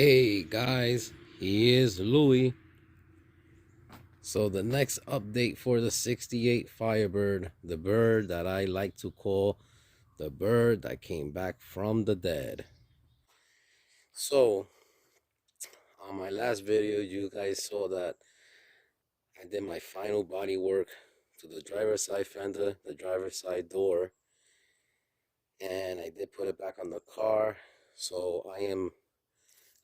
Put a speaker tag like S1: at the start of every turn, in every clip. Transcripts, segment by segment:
S1: Hey guys, here's Louie. So the next update for the 68 Firebird, the bird that I like to call the bird that came back from the dead. So on my last video, you guys saw that I did my final body work to the driver's side fender, the driver's side door, and I did put it back on the car. So I am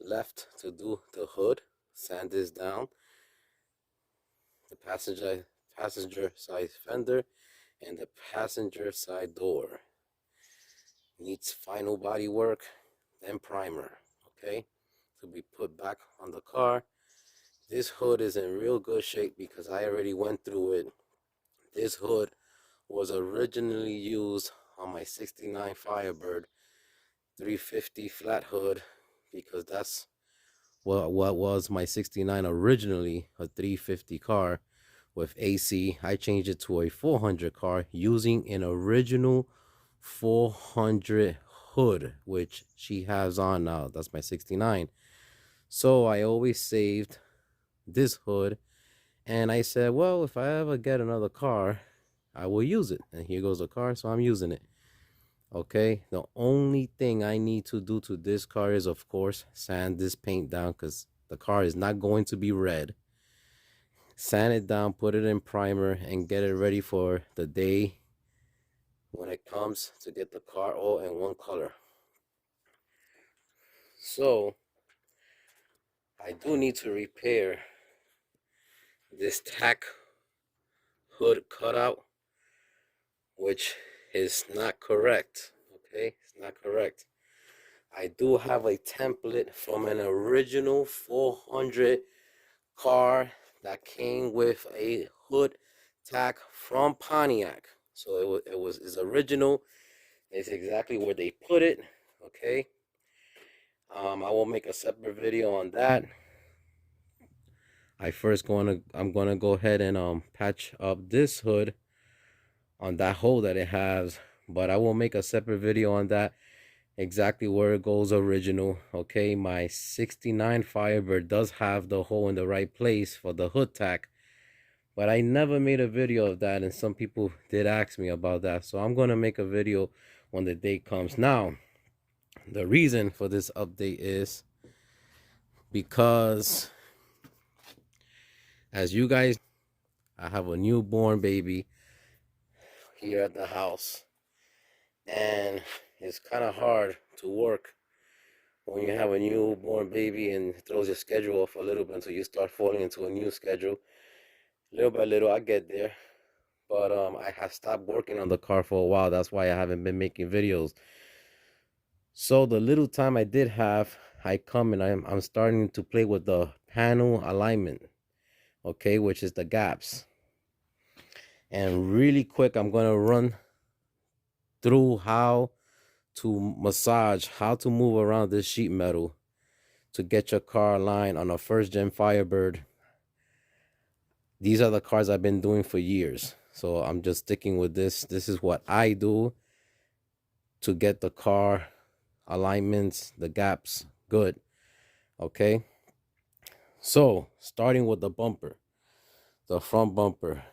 S1: left to do the hood, sand this down, the passenger side fender, and the passenger side door. Needs final body work, then primer, okay, to be put back on the car. This hood is in real good shape because I already went through it. This hood was originally used on my 69 Firebird 350 flat hood, because that's what was my 69 originally, a 350 car with AC. I changed it to a 400 car using an original 400 hood, which she has on now. That's my 69. So I always saved this hood, and I said, well, if I ever get another car, I will use it. And here goes the car, so I'm using it. Okay, the only thing I need to do to this car is, of course, sand this paint down, because the car is not going to be red. Sand it down, put it in primer, and get it ready for the day when it comes to get the car all in one color. So I do need to repair this tack hood cutout, which is not correct. Okay, it's not correct. I do have a template from an original 400 car that came with a hood tack from Pontiac. So it's original. It's exactly where they put it. Okay. I will make a separate video on that. I'm gonna go ahead and patch up this hood on that hole that it has, but I will make a separate video on that, exactly where it goes original. Okay, my 69 Firebird does have the hole in the right place for the hood tack, but I never made a video of that, and some people did ask me about that, so I'm gonna make a video when the day comes. Now, the reason for this update is because, as you guys, I have a newborn baby here at the house, and it's kind of hard to work when you have a newborn baby, and it throws your schedule off a little bit until you start falling into a new schedule. Little by little, I get there, but I have stopped working on the car for a while. That's why I haven't been making videos. So the little time I did have, I come and I'm starting to play with the panel alignment, okay, which is the gaps. And really quick, I'm gonna run through how to massage, how to move around this sheet metal to get your car aligned on a first gen Firebird. These are the cars I've been doing for years, so I'm just sticking with this. This is what I do to get the car alignments, the gaps good. Okay, so starting with the bumper, the front bumper,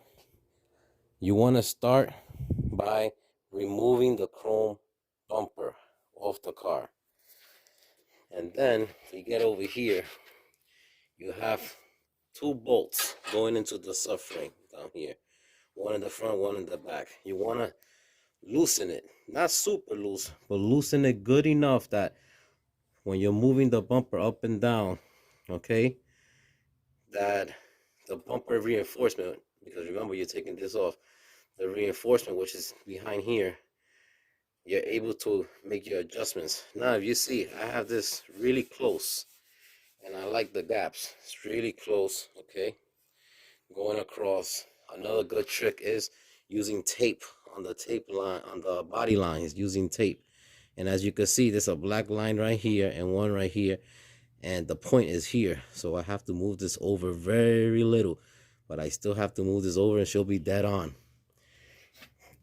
S1: you want to start by removing the chrome bumper off the car, and then you get over here, you have two bolts going into the subframe down here, one in the front, one in the back. You want to loosen it, not super loose, but loosen it good enough that when you're moving the bumper up and down, okay, that the bumper reinforcement, because remember, you're taking this off, the reinforcement, which is behind here, you're able to make your adjustments. Now, if you see, I have this really close, and I like the gaps. It's really close, okay, going across. Another good trick is using tape on the tape line, on the body lines, using tape. And as you can see, there's a black line right here and one right here, and the point is here. So I have to move this over very little, but I still have to move this over and she'll be dead on.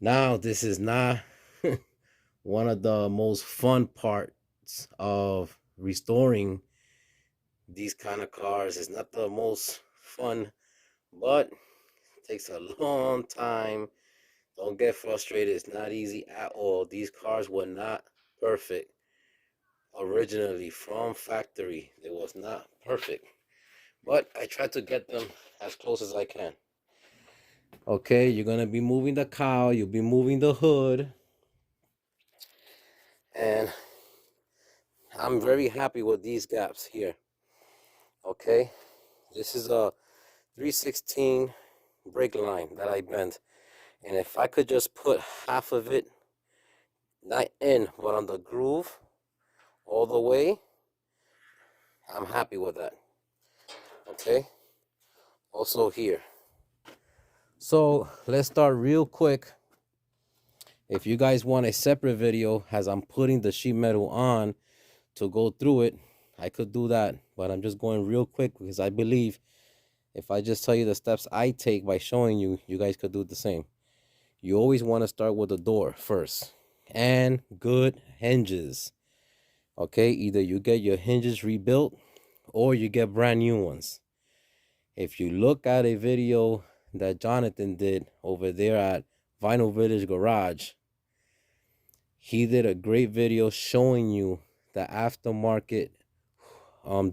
S1: Now, this is not one of the most fun parts of restoring these kind of cars. It's not the most fun, but it takes a long time. Don't get frustrated. It's not easy at all. These cars were not perfect originally from factory. It was not perfect, but I tried to get them as close as I can. Okay, you're gonna be moving the cowl, you'll be moving the hood, and I'm very happy with these gaps here. Okay, this is a 316 brake line that I bent, and if I could just put half of it, not in, but on the groove all the way, I'm happy with that. Okay, also here. So let's start real quick. If you guys want a separate video as I'm putting the sheet metal on to go through it, I could do that, but I'm just going real quick because I believe if I just tell you the steps I take by showing you, you guys could do the same. You always want to start with the door first, and good hinges. Okay, either you get your hinges rebuilt or you get brand new ones. If you look at a video that Jonathan did over there at Vinyl Village Garage, he did a great video showing you the aftermarket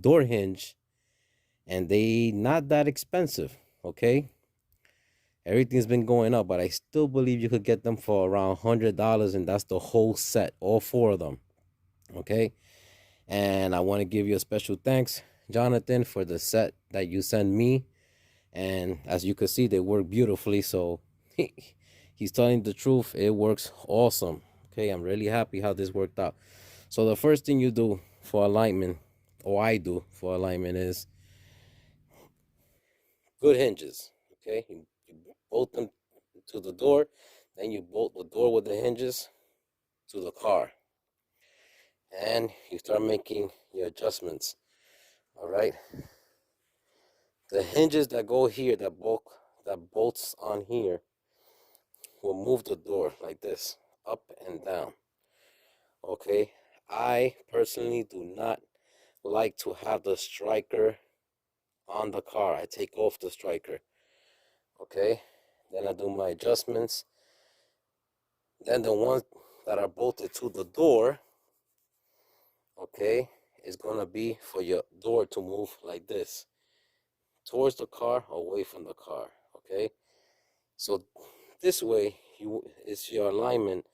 S1: door hinge, and they not that expensive. Okay, everything's been going up, but I still believe you could get them for around $100, and that's the whole set, all four of them. Okay, and I want to give you a special thanks, Jonathan, for the set that you sent me, and as you can see, they work beautifully. So he's telling the truth, it works awesome. Okay, I'm really happy how this worked out. So the first thing you do for alignment, or I do for alignment, is good hinges. Okay, you bolt them to the door, then you bolt the door with the hinges to the car, and you start making your adjustments. All right, the hinges that go here, that bolts on here, will move the door like this, up and down. Okay, I personally do not like to have the striker on the car. I take off the striker. Okay, then I do my adjustments. Then the ones that are bolted to the door, okay, is gonna be for your door to move like this, towards the car, away from the car. Okay, so this way it's your alignment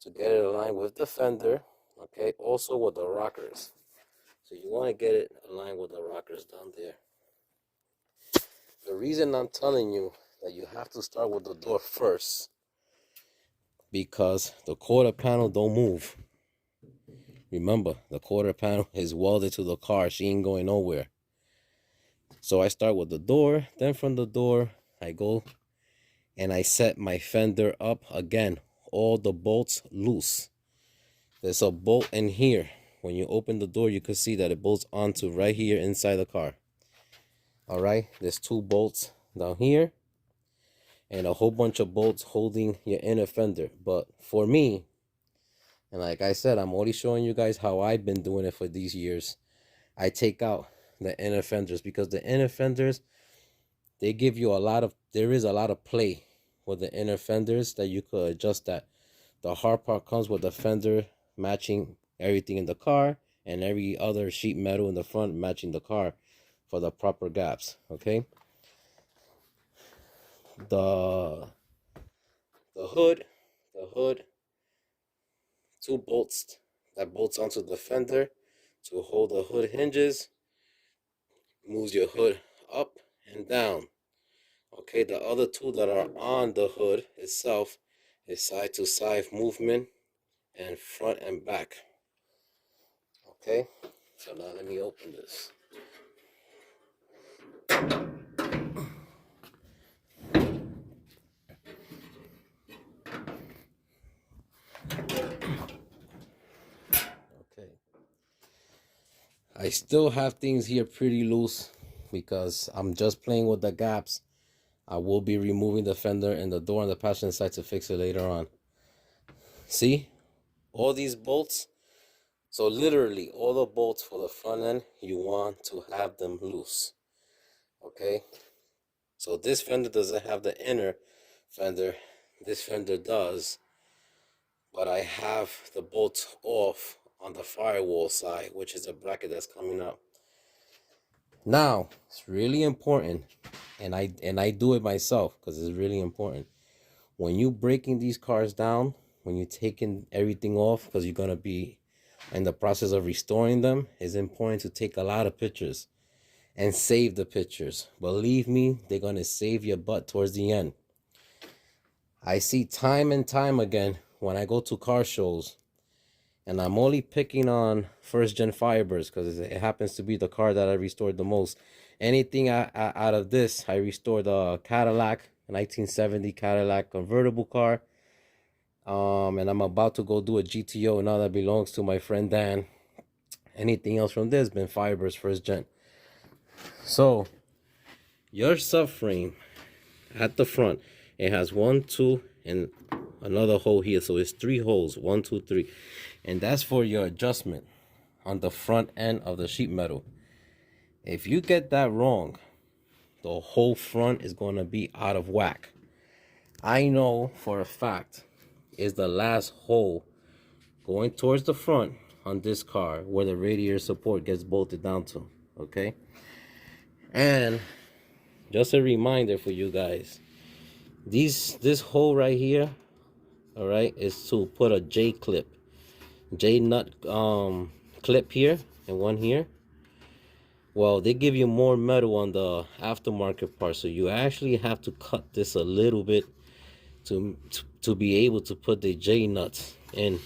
S1: to get it aligned with the fender. Okay, also with the rockers. So you want to get it aligned with the rockers down there. The reason I'm telling you that you have to start with the door first, because the quarter panel don't move. Remember, the quarter panel is welded to the car. She ain't going nowhere. So I start with the door. Then from the door, I go and I set my fender up again. All the bolts loose. There's a bolt in here. When you open the door, you can see that it bolts onto right here inside the car. All right, there's 2 bolts down here and a whole bunch of bolts holding your inner fender. But for me, and like I said, I'm only showing you guys how I've been doing it for these years. I take out the inner fenders because the inner fenders, they give you there is a lot of play with the inner fenders that you could adjust that. The hard part comes with the fender matching everything in the car and every other sheet metal in the front matching the car for the proper gaps. Okay, the hood, 2 bolts that bolts onto the fender to hold the hood hinges, moves your hood up and down. Okay, the other 2 that are on the hood itself is side to side movement and front and back. Okay, so now let me open this. Okay, I still have things here pretty loose because I'm just playing with the gaps. I will be removing the fender and the door on the passenger side to fix it later on. See, all these bolts So literally all the bolts for the front end, you want to have them loose. Okay, so this fender doesn't have the inner fender, this fender does, but I have the bolts off on the firewall side, which is a bracket that's coming up. Now it's really important, and I do it myself because it's really important. When you breaking these cars down, when you're taking everything off, because you're gonna be in the process of restoring them, it's important to take a lot of pictures and save the pictures. Believe me, they're gonna save your butt towards the end. I see time and time again when I go to car shows, and I'm only picking on first gen Firebirds because it happens to be the car that I restored the most. Anything out of this, I restored a Cadillac, a 1970 Cadillac convertible car. And I'm about to go do a GTO now that belongs to my friend Dan. Anything else from this been Firebirds first gen. So your subframe at the front, it has 1, 2, and another hole here, so it's 3 holes, 1, 2, 3, and that's for your adjustment on the front end of the sheet metal. If you get that wrong, the whole front is going to be out of whack. I know for a fact is the last hole going towards the front on this car where the radiator support gets bolted down to. Okay, and just a reminder for you guys, this hole right here, all right, is to put a J nut clip here and one here. Well, they give you more metal on the aftermarket part, so you actually have to cut this a little bit to be able to put the J nuts in.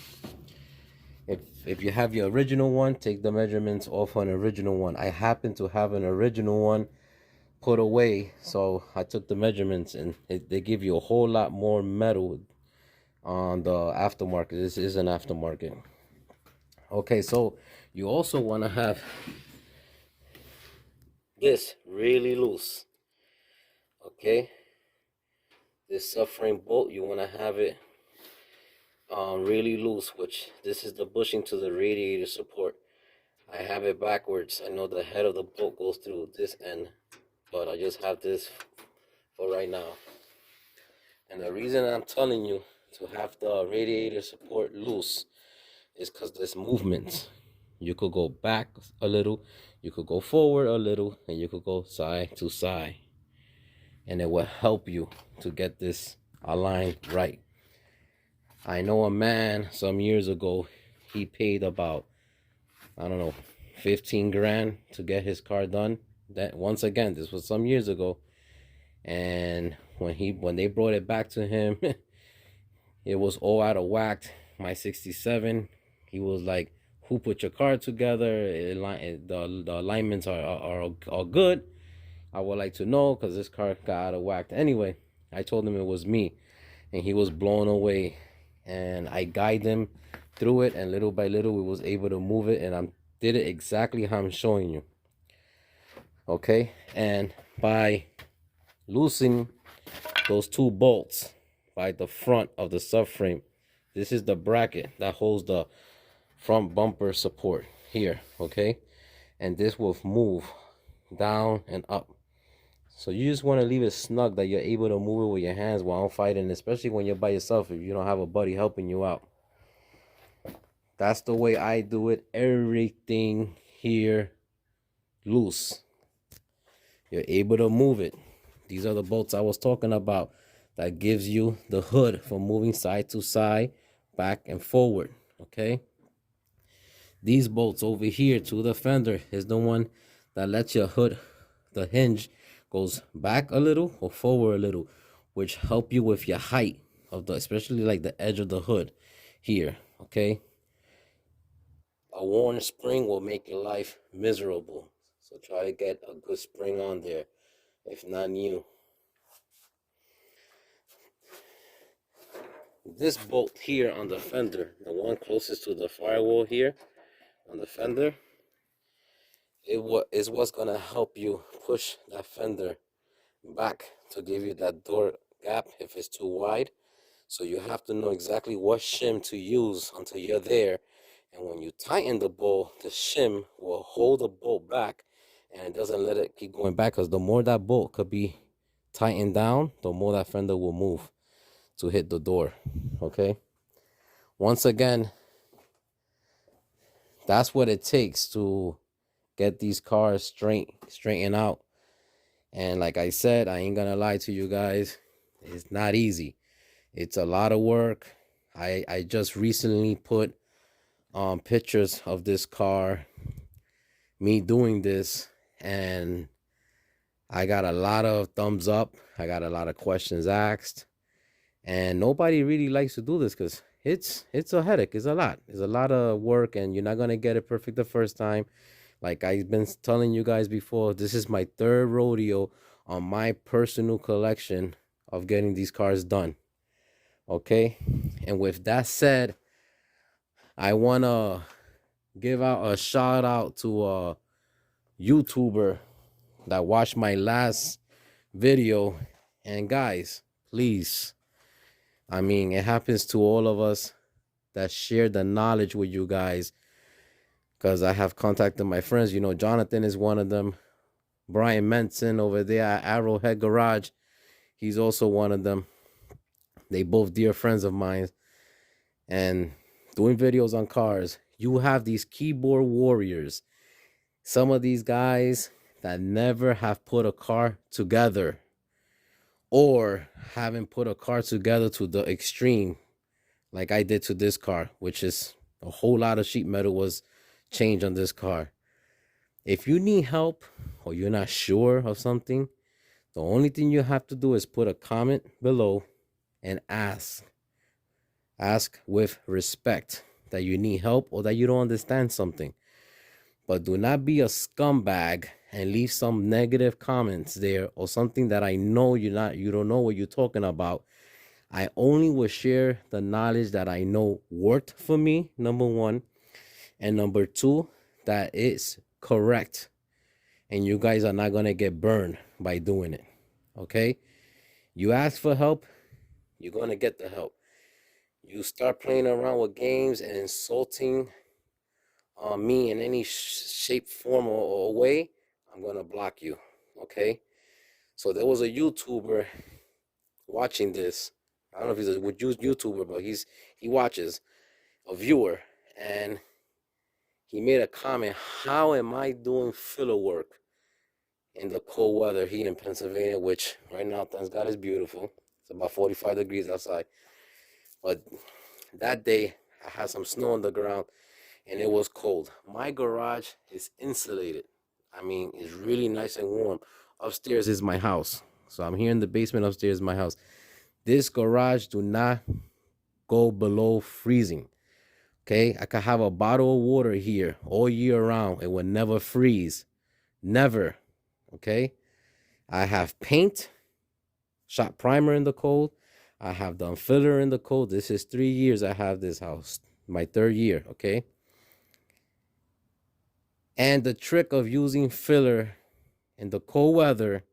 S1: If you have your original one, take the measurements off an original one. I happen to have an original one put away, so I took the measurements, and they give you a whole lot more metal on the aftermarket. This is an aftermarket. Okay, so you also want to have this really loose. Okay, this subframe bolt, you want to have it really loose, which this is the bushing to the radiator support. I have it backwards. I know the head of the bolt goes through this end, but I just have this for right now. And the reason I'm telling you to have the radiator support loose is because there's movement. You could go back a little, you could go forward a little, and you could go side to side, and it will help you to get this aligned right. I know a man some years ago, he paid about, I don't know, 15 grand to get his car done. That, once again, this was some years ago, and when they brought it back to him, it was all out of whack. My 67, he was like, who put your car together? The alignments are good. I would like to know, because this car got out of whack. Anyway, I told him it was me, and he was blown away, and I guided him through it, and little by little we was able to move it, and I did it exactly how I'm showing you. Okay, and by loosening those 2 bolts by the front of the subframe, this is the bracket that holds the front bumper support here. Okay, and this will move down and up, so you just want to leave it snug that you're able to move it with your hands while fighting, especially when you're by yourself, if you don't have a buddy helping you out. That's the way I do it. Everything here loose, you're able to move it. These are the bolts I was talking about that gives you the hood for moving side to side, back and forward. Okay, these bolts over here to the fender is the one that lets your hood, the hinge, goes back a little or forward a little, which help you with your height of the, especially like the edge of the hood here. Okay, a worn spring will make your life miserable, so try to get a good spring on there, if not new. This bolt here on the fender, the one closest to the firewall here on the fender, is what's gonna help you push that fender back to give you that door gap if it's too wide. So you have to know exactly what shim to use until you're there, And when you tighten the bolt, the shim will hold the bolt back and it doesn't let it keep going back, because the more that bolt could be tightened down, the more that fender will move to hit the door. Okay, once again, that's what it takes to get these cars straightened out. And like I said, I ain't gonna lie to you guys, it's not easy. It's a lot of work. I just recently put pictures of this car, me doing this, and I got a lot of thumbs up. I got a lot of questions asked, and nobody really likes to do this because it's a headache. It's a lot of work, and you're not gonna get it perfect the first time. Like I've been telling you guys before, this is my third rodeo on my personal collection of getting these cars done. Okay, and with that said, I wanna give out a shout out to a YouTuber that watched my last video. And guys, please, I mean, it happens to all of us that share the knowledge with you guys, because I have contacted my friends. You know, Jonathan is one of them. Brian Menson over there at Arrowhead Garage, he's also one of them. They both dear friends of mine. And doing videos on cars, you have these keyboard warriors. Some of these guys that never have put a car together, or haven't put a car together to the extreme like I did to this car, which is a whole lot of sheet metal was changed on this car. If you need help or you're not sure of something, the only thing you have to do is put a comment below and ask with respect that you need help or that you don't understand something. But do not be a scumbag and leave some negative comments there, or something that I know you don't know what you're talking about. I only will share the knowledge that I know worked for me, number one, and number two, that it's correct, and you guys are not gonna get burned by doing it. Okay, you ask for help, you're gonna get the help. You start playing around with games and insulting me in any shape, form, or way, I'm gonna block you. Okay, so there was a YouTuber watching this. I don't know if he's a YouTuber, but he watches, a viewer, and he made a comment: how am I doing filler work in the cold weather here in Pennsylvania, which right now, thank God, is beautiful. It's about 45 degrees outside. But that day, I had some snow on the ground, and it was cold. My garage is insulated. I mean, it's really nice and warm. Upstairs is my house. So I'm here in the basement, upstairs is my house. This garage do not go below freezing. Okay, I could have a bottle of water here all year round. It will never freeze. Never. Okay, I have paint, shot primer in the cold. I have done filler in the cold. This is 3 years I have this house. My third year, okay? And the trick of using filler in the cold weather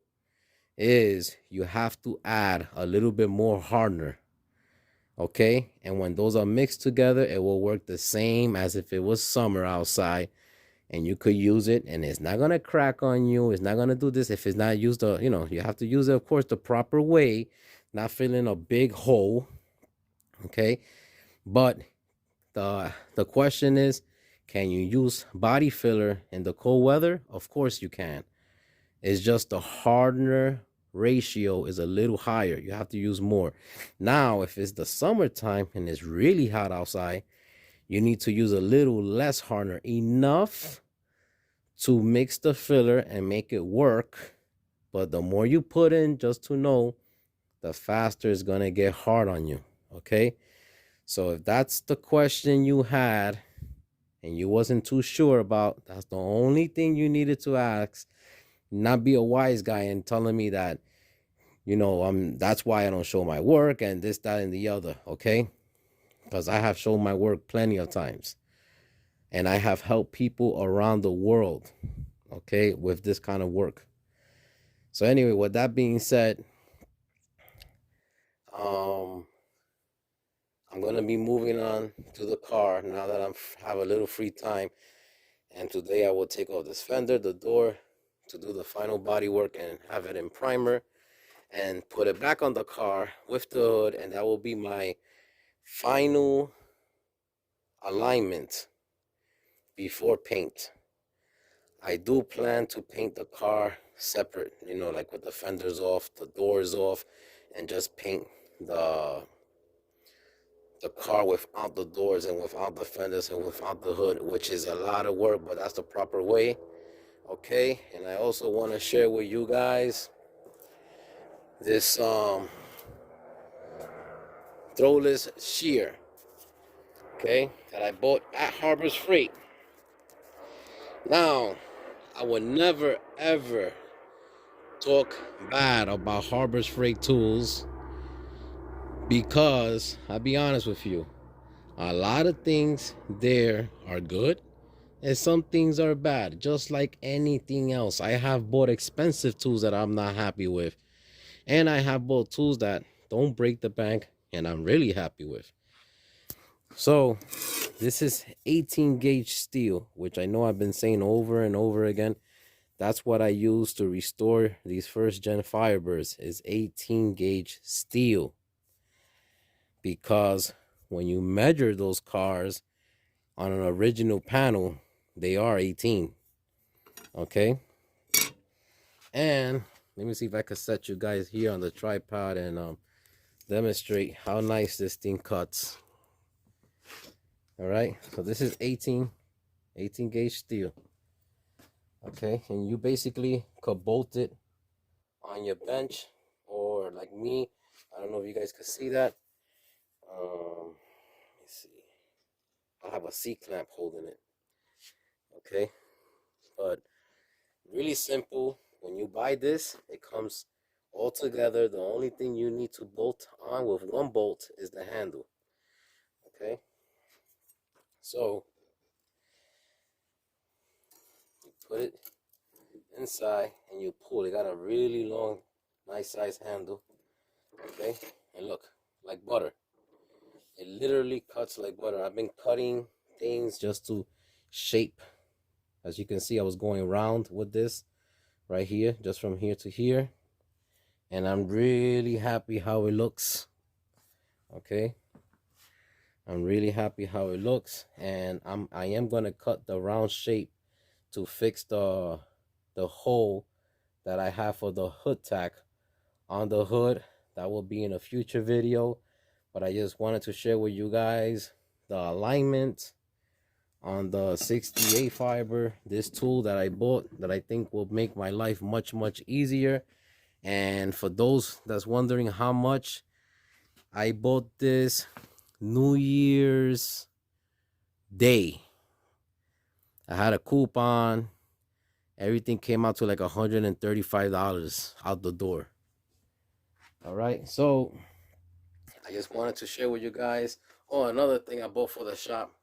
S1: is you have to add a little bit more hardener. Okay, and when those are mixed together, it will work the same as if it was summer outside, and you could use it, and it's not gonna crack on you. It's not gonna do this if it's not used. You have to use it, of course, the proper way, not filling a big hole. Okay, but the question is, can you use body filler in the cold weather? Of course you can. It's just the hardener ratio is a little higher. You have to use more. Now, if it's the summertime and it's really hot outside, you need to use a little less hardener, enough to mix the filler and make it work. But the more you put in, just to know, the faster it's gonna get hard on you. Okay, so if that's the question you had and you wasn't too sure about, that's the only thing you needed to ask. Not be a wise guy and telling me that, that's why I don't show my work and this, that, and the other. Okay, because I have shown my work plenty of times, and I have helped people around the world, okay, with this kind of work. So anyway, with that being said, I'm going to be moving on to the car now that have a little free time. And today I will take off this fender, the door, to do the final body work and have it in primer and put it back on the car with the hood, and that will be my final alignment before paint. I do plan to paint the car separate, you know, like with the fenders off, the doors off, and just paint the car without the doors and without the fenders and without the hood, which is a lot of work, but that's the proper way. Okay, and I also want to share with you guys this throwless shear, okay, that I bought at Harbor's Freight. Now, I would never ever talk bad about Harbor's Freight tools, because I'll be honest with you, a lot of things there are good and some things are bad, just like anything else. I have bought expensive tools that I'm not happy with, and I have bought tools that don't break the bank and I'm really happy with. So this is 18 gauge steel, which I know I've been saying over and over again. That's what I use to restore these first gen Firebirds, is 18 gauge steel. Because when you measure those cars on an original panel, they are 18. Okay. And let me see if I can set you guys here on the tripod and demonstrate how nice this thing cuts. All right, so this is 18 gauge steel. Okay, and you basically could bolt it on your bench, or like me, I don't know if you guys can see that. Let me see. I have a C-clamp holding it. Okay, but really simple. When you buy this, it comes all together. The only thing you need to bolt on with one bolt is the handle. Okay, so you put it inside and you pull. It got a really long, nice size handle. Okay, and look, like butter. It literally cuts like butter. I've been cutting things just to shape. As you can see, I was going around with this right here, just from here to here, and I'm really happy how it looks. Okay, I'm really happy how it looks, and I am gonna cut the round shape to fix the hole that I have for the hood tack on the hood. That will be in a future video, but I just wanted to share with you guys the alignment on the 68 fiber, this tool that I bought that I think will make my life much easier. And for those that's wondering how much, I bought this New Year's Day. I had a coupon. Everything came out to like $135 out the door. All right, so I just wanted to share with you guys. Oh, another thing I bought for the shop,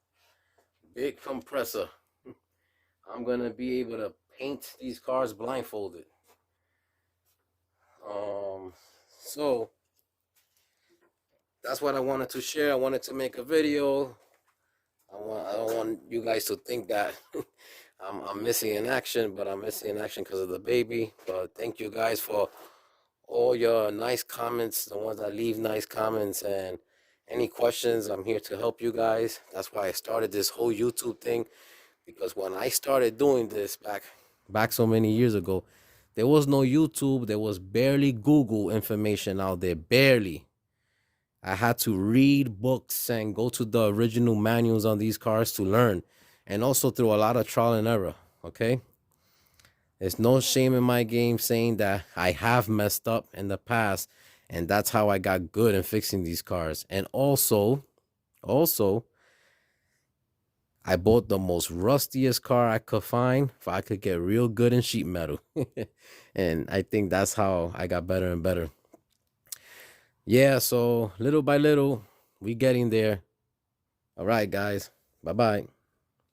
S1: big compressor. I'm gonna be able to paint these cars blindfolded. So that's what I wanted to share. I wanted to make a video. I don't want you guys to think that I'm missing in action, but I'm missing in action because of the baby. But thank you guys for all your nice comments, the ones that leave nice comments, and any questions. I'm here to help you guys. That's why I started this whole YouTube thing, because when I started doing this back so many years ago, there was no YouTube. There was barely Google information out there, barely. I had to read books and go to the original manuals on these cars to learn, and also through a lot of trial and error. Okay, there's no shame in my game saying that I have messed up in the past, and that's how I got good in fixing these cars. And also I bought the most rustiest car I could find if I could get real good in sheet metal. And I think that's how I got better and better. Yeah, so little by little, we getting there. All right, guys. Bye-bye.